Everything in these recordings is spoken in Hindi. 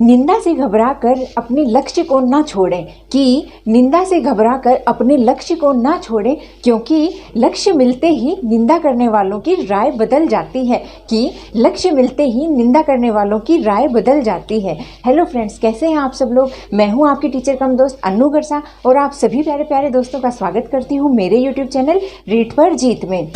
निंदा से घबराकर अपने लक्ष्य को ना छोड़ें कि निंदा से घबराकर अपने लक्ष्य को ना छोड़ें, क्योंकि लक्ष्य मिलते ही निंदा करने वालों की राय बदल जाती है कि लक्ष्य मिलते ही निंदा करने वालों की राय बदल जाती है। हेलो फ्रेंड्स, कैसे हैं आप सब लोग। मैं हूं आपकी टीचर कम दोस्त अन्नू गरसा और आप सभी प्यारे प्यारे दोस्तों का स्वागत करती हूं मेरे यूट्यूब चैनल रीड पर जीत में।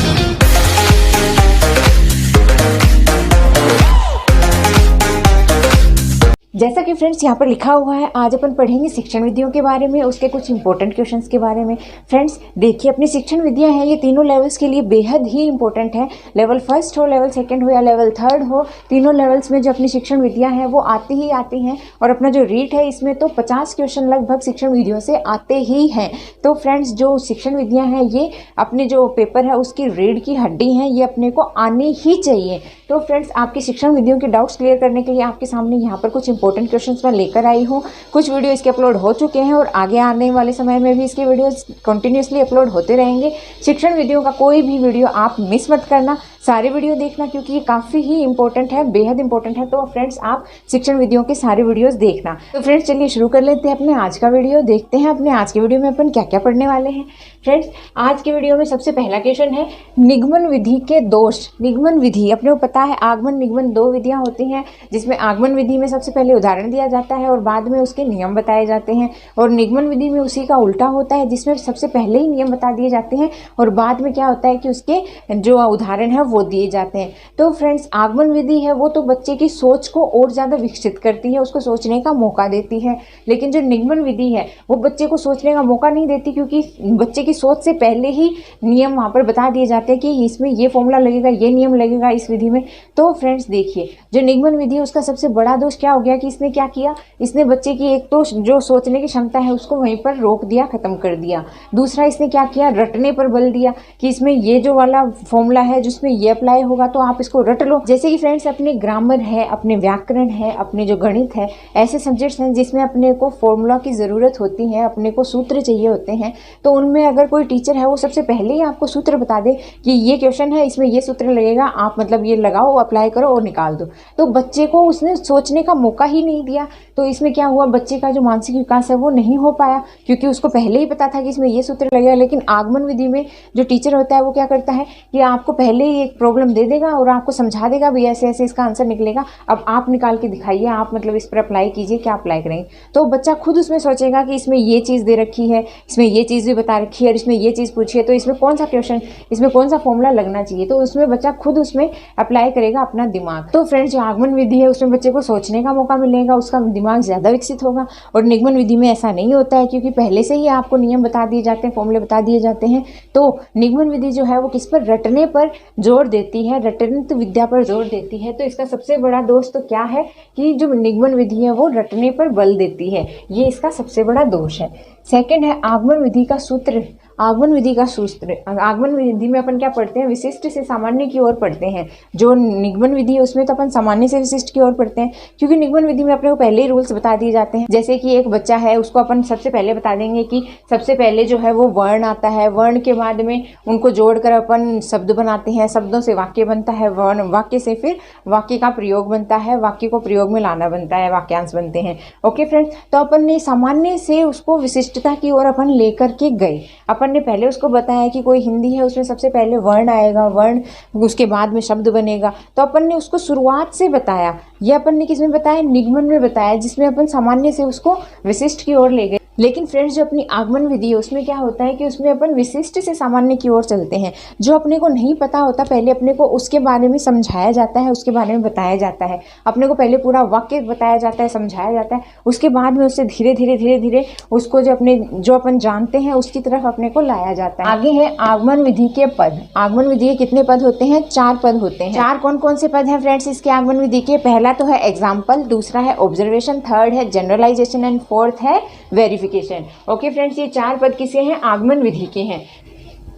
जैसा कि फ्रेंड्स यहाँ पर लिखा हुआ है, आज अपन पढ़ेंगे शिक्षण विधियों के बारे में, उसके कुछ इंपॉर्टेंट क्वेश्चंस के बारे में। फ्रेंड्स देखिए, अपनी शिक्षण विधियाँ हैं ये तीनों लेवल्स के लिए बेहद ही इंपॉर्टेंट है। लेवल फर्स्ट हो, लेवल सेकंड हो या लेवल थर्ड हो, तीनों लेवल्स में जो अपनी शिक्षण विधियाँ हैं वो आती ही आती हैं। और अपना जो रीट है इसमें तो 50 क्वेश्चन लगभग शिक्षण विधियों से आते ही हैं। तो फ्रेंड्स जो शिक्षण विधियाँ हैं ये अपने जो पेपर है उसकी रीढ़ की हड्डी हैं, ये अपने को आनी ही चाहिए। तो फ्रेंड्स आपकी शिक्षण विधियों के डाउट्स क्लियर करने के लिए आपके सामने यहाँ पर कुछ इंपॉर्टेंट क्वेश्चंस मैं लेकर आई हूँ। कुछ वीडियो इसके अपलोड हो चुके हैं और आगे आने वाले समय में भी इसके वीडियोस कंटिन्यूसली अपलोड होते रहेंगे। शिक्षण विधियों का कोई भी वीडियो आप मिस मत करना, सारे वीडियो देखना, क्योंकि ये काफ़ी ही इंपॉर्टेंट है, बेहद इंपॉर्टेंट है। तो फ्रेंड्स आप शिक्षण विधियों के सारे वीडियोस देखना। तो फ्रेंड्स चलिए शुरू कर लेते हैं अपने आज का वीडियो। देखते हैं अपने आज के वीडियो में अपन क्या क्या पढ़ने वाले हैं। फ्रेंड्स आज के वीडियो में सबसे पहला क्वेश्चन है निगमन विधि के दोष। निगमन विधि अपने को पता है, आगमन निगमन दो विधियां होती हैं, जिसमें आगमन विधि में सबसे पहले उदाहरण दिया जाता है और बाद में उसके नियम बताए जाते हैं। और निगमन विधि में उसी का उल्टा होता है, जिसमें सबसे पहले ही नियम बता दिए जाते हैं और बाद में क्या होता है कि उसके जो उदाहरण है वो दिए जाते हैं। तो फ्रेंड्स आगमन विधि है वो तो बच्चे की सोच को और ज़्यादा विकसित करती है, उसको सोचने का मौका देती है। लेकिन जो निगमन विधि है वो बच्चे को सोचने का मौका नहीं देती, क्योंकि बच्चे की सोच से पहले ही नियम वहाँ पर बता दिए जाते हैं कि इसमें ये फॉर्मूला लगेगा, ये नियम लगेगा इस विधि में। तो फ्रेंड्स देखिए, जो निगमन विधि है उसका सबसे बड़ा दोष क्या हो गया कि इसने क्या किया, इसने बच्चे की एक तो जो सोचने की क्षमता है उसको वहीं पर रोक दिया, खत्म कर दिया। दूसरा इसने क्या किया, रटने पर बल दिया कि इसमें ये जो वाला फॉर्मूला है जिसमें ये अप्लाई होगा तो आप इसको रट लो। जैसे कि फ्रेंड्स अपने ग्रामर है, अपने व्याकरण है, अपने जो गणित है, ऐसे सब्जेक्ट्स हैं जिसमें अपने को फॉर्मूला की ज़रूरत होती है, अपने को सूत्र चाहिए होते हैं। तो उनमें अगर कोई टीचर है वो सबसे पहले ही आपको सूत्र बता दे कि ये क्वेश्चन है, इसमें ये सूत्र लगेगा, आप मतलब ये लगाओ, अप्लाई करो और निकाल दो, तो बच्चे को उसने सोचने का मौका ही नहीं दिया। तो इसमें क्या हुआ, बच्चे का जो मानसिक विकास है वो नहीं हो पाया, क्योंकि उसको पहले ही पता था कि इसमें ये सूत्र लगेगा। लेकिन आगमन विधि में जो टीचर होता है वो क्या करता है कि आपको पहले ही एक प्रॉब्लम दे देगा और आपको समझा देगा भी ऐसे ऐसे इसका आंसर निकलेगा, अब आप निकाल के दिखाइए, आप मतलब इस पर अप्लाई कीजिए, क्या अप्लाई करेंगे। तो बच्चा खुद उसमें सोचेगा कि इसमें ये चीज़ दे रखी है, इसमें ये चीज़ भी बता रखी है और इसमें ये चीज़ पूछी है, तो इसमें कौन सा क्वेश्चन, इसमें कौन सा फॉर्मूला लगना चाहिए। तो उसमें बच्चा खुद उसमें अप्लाई करेगा अपना दिमाग। तो फ्रेंड्स जो आगमन विधि है उसमें बच्चे को सोचने का मौका मिलेगा, उसका दिमाग ज़्यादा विकसित होगा। और निगमन विधि में ऐसा नहीं होता है, क्योंकि पहले से ही आपको नियम बता दिए जाते हैं, फॉर्मूले बता दिए जाते हैं। तो निगमन विधि जो है वो किस पर, रटने पर जोर देती है, रटनित विद्या पर जोर देती है। तो इसका सबसे बड़ा दोष तो क्या है कि जो निगमन विधि है वो रटने पर बल देती है, ये इसका सबसे बड़ा दोष है। सेकंड है आगमन विधि का सूत्र। आगमन विधि का सूत्र, आगमन विधि में अपन क्या पढ़ते हैं, विशिष्ट से सामान्य की ओर पढ़ते हैं। जो निगमन विधि है उसमें तो अपन सामान्य से विशिष्ट की ओर पढ़ते हैं, क्योंकि निगमन विधि में अपने को पहले ही रूल्स बता दिए जाते हैं। जैसे कि एक बच्चा है उसको अपन सबसे पहले बता देंगे कि सबसे पहले जो है वो वर्ण आता है, वर्ण के बाद में उनको जोड़कर अपन शब्द बनाते हैं, शब्दों से वाक्य बनता है, वर्ण वाक्य से फिर वाक्य का प्रयोग बनता है, वाक्य को प्रयोग में लाना बनता है, वाक्यांश बनते हैं। ओके फ्रेंड्स, तो अपन ने सामान्य से उसको विशिष्टता की ओर अपन लेकर के गए। अपन ने पहले उसको बताया कि कोई हिंदी है उसमें सबसे पहले वर्ण आएगा, वर्ण उसके बाद में शब्द बनेगा। तो अपन ने उसको शुरुआत से बताया, ये अपन ने किसमें बताया, निगमन में बताया, जिसमें अपन सामान्य से उसको विशिष्ट की ओर ले गए। लेकिन फ्रेंड्स जो अपनी आगमन विधि है उसमें क्या होता है कि उसमें अपन विशिष्ट से सामान्य की ओर चलते हैं। जो अपने को नहीं पता होता पहले अपने को उसके बारे में समझाया जाता है, उसके बारे में बताया जाता है। अपने को पहले पूरा वाक्य बताया जाता है, समझाया जाता है, उसके बाद में उससे धीरे धीरे उसको जो अपन जानते हैं उसकी तरफ अपने को लाया जाता है। आगे है आगमन विधि के पद। आगमन विधि के कितने पद होते हैं, 4 पद होते हैं। 4 कौन कौन से पद हैं फ्रेंड्स इसके आगमन विधि के, पहला तो है एग्जाम्पल, दूसरा है ऑब्जर्वेशन, थर्ड है जनरलाइजेशन एंड फोर्थ है वेरिफिकेशन। ओके फ्रेंड्स, ये 4 पद किसे हैं, आगमन विधि के हैं।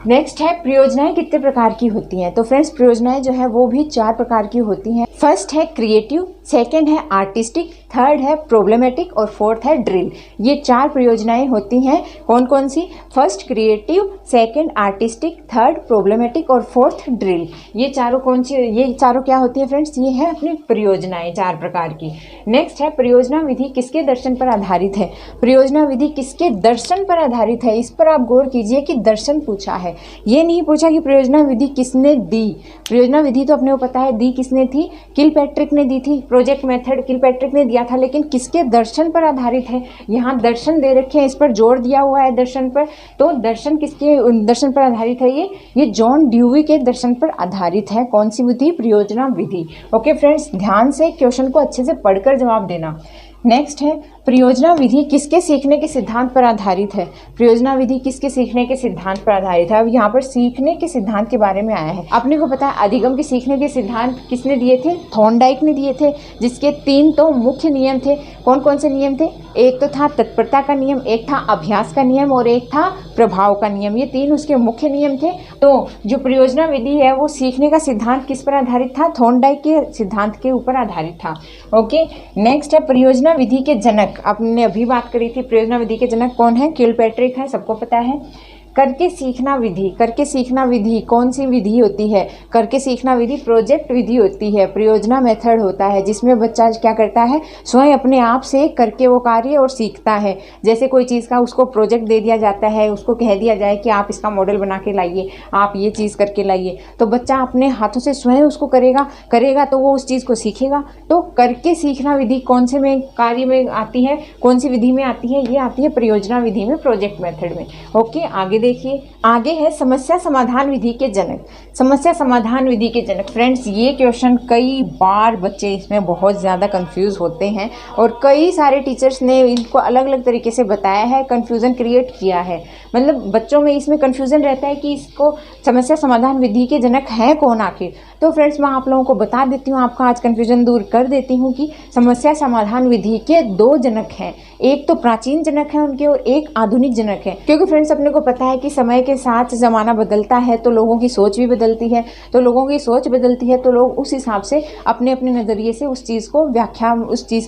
नेक्स्ट है प्रयोजनाएं कितने प्रकार की होती हैं। तो फ्रेंड्स प्रयोजनाएं जो है वो भी 4 प्रकार की होती हैं। फर्स्ट है क्रिएटिव, सेकंड है आर्टिस्टिक, थर्ड है प्रॉब्लमेटिक और फोर्थ है ड्रिल। ये 4 प्रयोजनाएं होती हैं। कौन कौन सी? First creative, second artistic, third problematic और फोर्थ ड्रिल। ये चारों कौन सी? ये चारों क्या होती है फ्रेंड्स? ये है अपनी प्रयोजनाएं 4 प्रकार की। नेक्स्ट है प्रयोजना विधि किसके दर्शन पर आधारित है। प्रयोजना विधि किसके दर्शन पर आधारित है, इस पर आप गौर कीजिए कि दर्शन पूछा है, ये नहीं पूछा कि प्रयोजना विधि किसने दी। प्रयोजना विधि तो अपने को पता है दी किसने थी, किलपैट्रिक ने दी थी। प्रोजेक्ट मेथड किलपैट्रिक ने दिया था, लेकिन किसके दर्शन पर आधारित है? यहाँ दर्शन दे रखे हैं, इस पर जोर दिया हुआ है दर्शन पर। तो दर्शन किसके दर्शन पर आधारित है? ये जॉन ड्यूवी के दर्शन पर आधारित है। कौन सी विधि? प्रयोजना विधि। ओके फ्रेंड्स, ध्यान से क्वेश्चन को अच्छे से पढ़कर जवाब देना। नेक्स्ट है प्रयोजना विधि किसके सीखने के सिद्धांत पर आधारित है। प्रयोजना विधि किसके सीखने के सिद्धांत पर आधारित है। अब यहाँ पर सीखने के सिद्धांत के बारे में आया है। अपने को पता है अधिगम के सीखने के सिद्धांत किसने दिए थे? थॉर्नडाइक ने दिए थे, जिसके 3 तो मुख्य नियम थे। कौन कौन से नियम थे? एक तो था तत्परता का नियम, एक था अभ्यास का नियम और एक था प्रभाव का नियम। ये 3 उसके मुख्य नियम थे। तो जो प्रयोजना विधि है वो सीखने का सिद्धांत किस पर आधारित था? थॉर्नडाइक के सिद्धांत के ऊपर आधारित था। ओके, नेक्स्ट है प्रयोजना विधि के जनक। आपने अभी बात करी थी, प्रयोजना विधि के जनक कौन है? किलपैट्रिक है, सबको पता है। करके सीखना विधि, करके सीखना विधि कौन सी विधि होती है? करके सीखना विधि प्रोजेक्ट विधि होती है। प्रयोजना मेथड होता है जिसमें बच्चा क्या करता है? स्वयं अपने आप से करके वो कार्य और सीखता है। जैसे कोई चीज़ का उसको प्रोजेक्ट दे दिया जाता है, उसको कह दिया जाए कि आप इसका मॉडल बना के लाइए, आप ये चीज़ करके लाइए, तो बच्चा अपने हाथों से स्वयं उसको करेगा तो वो उस चीज़ को सीखेगा। तो करके सीखना विधि कौन से में कार्य में आती है? कौन सी विधि में आती है? ये आती है प्रयोजना विधि में, प्रोजेक्ट मेथड में। ओके, आगे देखिए, आगे है समस्या समाधान विधि के जनक। समस्या समाधान विधि के जनक फ्रेंड्स, ये क्वेश्चन कई बार बच्चे इसमें बहुत ज़्यादा कंफ्यूज होते हैं और कई सारे टीचर्स ने इनको अलग अलग तरीके से बताया है, कंफ्यूजन क्रिएट किया है। मतलब बच्चों में इसमें कंफ्यूजन रहता है कि इसको समस्या समाधान विधि के जनक हैं कौन आखिर। तो फ्रेंड्स मैं आप लोगों को बता देती हूँ, आपका आज कंफ्यूजन दूर कर देती हूँ कि समस्या समाधान विधि के 2 जनक हैं। एक तो प्राचीन जनक है उनके और एक आधुनिक जनक है। क्योंकि फ्रेंड्स अपने को पता है कि समय के साथ ज़माना बदलता है तो लोगों की सोच भी बदलती है, तो लोगों की सोच बदलती है तो लोग उस हिसाब से अपने अपने नज़रिए से उस चीज़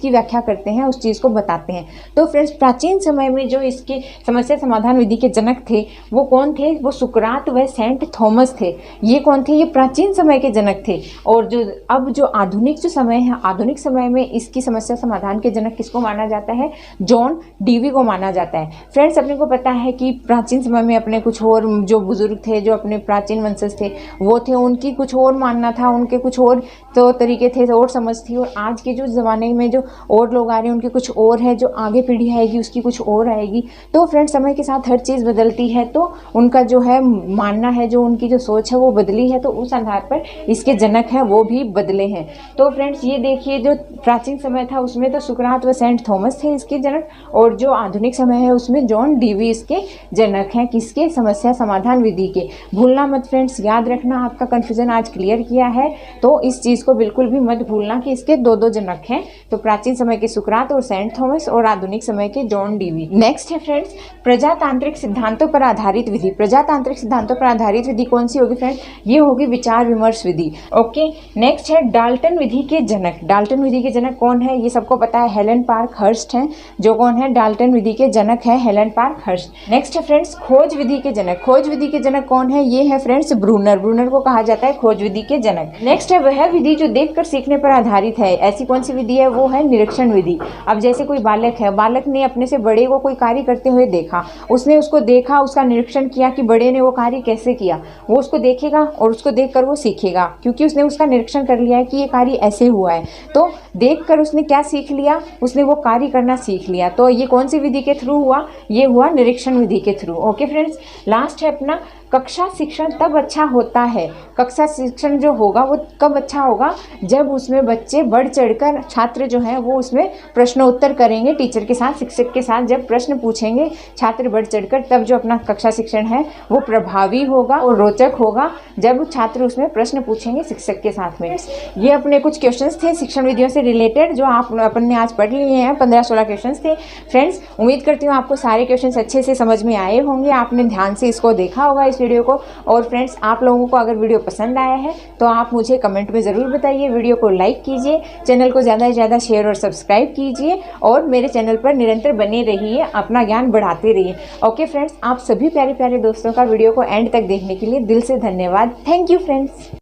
की व्याख्या करते हैं, उस चीज़ को बताते हैं। तो फ्रेंड्स प्राचीन समय में जो इसकी समस्या समाधान विधि के जनक थे वो कौन थे? वो सुकरात व सेंट थॉमस थे। ये कौन थे? ये प्राचीन समय के जनक थे। और जो आधुनिक जो समय है, आधुनिक समय में इसकी समस्या समाधान के जनक किसको माना जाता है? जॉन डीवी को माना जाता है। फ्रेंड्स अपने को पता है कि प्राचीन समय में अपने कुछ और जो बुजुर्ग थे, जो अपने प्राचीन वंशज थे वो थे, उनकी कुछ और मानना था, उनके कुछ और तो तरीके थे, और समझ थी। और आज के जो ज़माने में जो और लोग आ रहे हैं उनके कुछ और है, जो आगे पीढ़ी आएगी उसकी कुछ और आएगी। तो फ्रेंड्स समय के साथ हर चीज़ बदलती है, तो उनका जो है मानना है, जो उनकी जो सोच है वो बदली है, तो उस आधार पर इसके जनक हैं वो भी बदले हैं। तो फ्रेंड्स ये देखिए, जो प्राचीन समय था उसमें तो सुकरात व सेंट थॉमस थे इसके जनक, और जो आधुनिक समय है उसमें जॉन डीवी इसके जनक हैं। किसके? समस्या समाधान विधि के। भूलना मत फ्रेंड्स, याद रखना। आपका कंफ्यूजन आज क्लियर किया है तो इस चीज़ को बिल्कुल भी मत भूलना कि इसके 2 जनक हैं। तो प्राचीन समय के सुकरात और सेंट थॉमस और आधुनिक समय के जॉन डीवी। नेक्स्ट है फ्रेंड्स प्रजातांत्रिक सिद्धांतों पर आधारित विधि। प्रजातांत्रिक सिद्धांतों पर आधारित विधि कौन सी होगी फ्रेंड्स? ये होगी विचार विमर्श विधि। ओके, नेक्स्ट है डाल्टन विधि के जनक। डाल्टन विधि के जनक कौन है? ये सबको पता है, हेलन पार्क हर्स्ट हैं। जो कौन है? डाल्टन विधि के जनक है हेलन पार्क हर्स्ट। नेक्स्ट है फ्रेंड्स खोज विधि के जनक। खोज विधि के जनक कौन है? ये है फ्रेंड्स ब्रूनर। ब्रूनर को कहा जाता है खोज विधि के जनक। नेक्स्ट है वह विधि जो देखकर सीखने पर आधारित है। ऐसी कौन सी विधि है? वो है निरीक्षण विधि। अब जैसे कोई बालक है, बालक ने अपने से बड़े को कोई कार्य करते हुए देखा, उसने उसको देखा, उसका निरीक्षण किया कि बड़े ने वो कार्य कैसे किया, वो उसको देखेगा और उसको देखकर वो सीखेगा, क्योंकि उसने उसका निरीक्षण कर लिया है कि ये कार्य ऐसे हुआ है। तो देखकर उसने क्या सीख लिया? उसने वो कार्य करना सीख लिया। तो ये कौन सी विधि के थ्रू हुआ? ये हुआ निरीक्षण विधि के थ्रू। ओके फ्रेंड्स, लास्ट है अपना कक्षा शिक्षण तब अच्छा होता है। कक्षा शिक्षण जो होगा वो कब अच्छा होगा? जब उसमें बच्चे बढ़ चढ़कर, छात्र जो हैं वो उसमें प्रश्नोत्तर करेंगे टीचर के साथ, शिक्षक के साथ। जब प्रश्न पूछेंगे छात्र बढ़ चढ़कर, तब जो अपना कक्षा शिक्षण है वो प्रभावी होगा और रोचक होगा, जब छात्र उसमें प्रश्न पूछेंगे शिक्षक के साथ में। ये अपने कुछ क्वेश्चंस थे शिक्षण विधियों से रिलेटेड जो अपन ने आज पढ़ लिए हैं। 15-16 क्वेश्चंस थे फ्रेंड्स। उम्मीद करती हूँ आपको सारे क्वेश्चंस अच्छे से समझ में आए होंगे, आपने ध्यान से इसको देखा होगा इस वीडियो को। और फ्रेंड्स, आप लोगों को अगर वीडियो पसंद आया है तो आप मुझे कमेंट में ज़रूर बताइए। वीडियो को लाइक कीजिए, चैनल को ज़्यादा से ज़्यादा शेयर और सब्सक्राइब कीजिए और मेरे चैनल पर निरंतर बने रहिए, अपना ज्ञान बढ़ाते रहिए। ओके फ्रेंड्स, आप सभी प्यारे प्यारे दोस्तों का वीडियो को एंड तक देखने के लिए दिल से धन्यवाद। Thank you friends.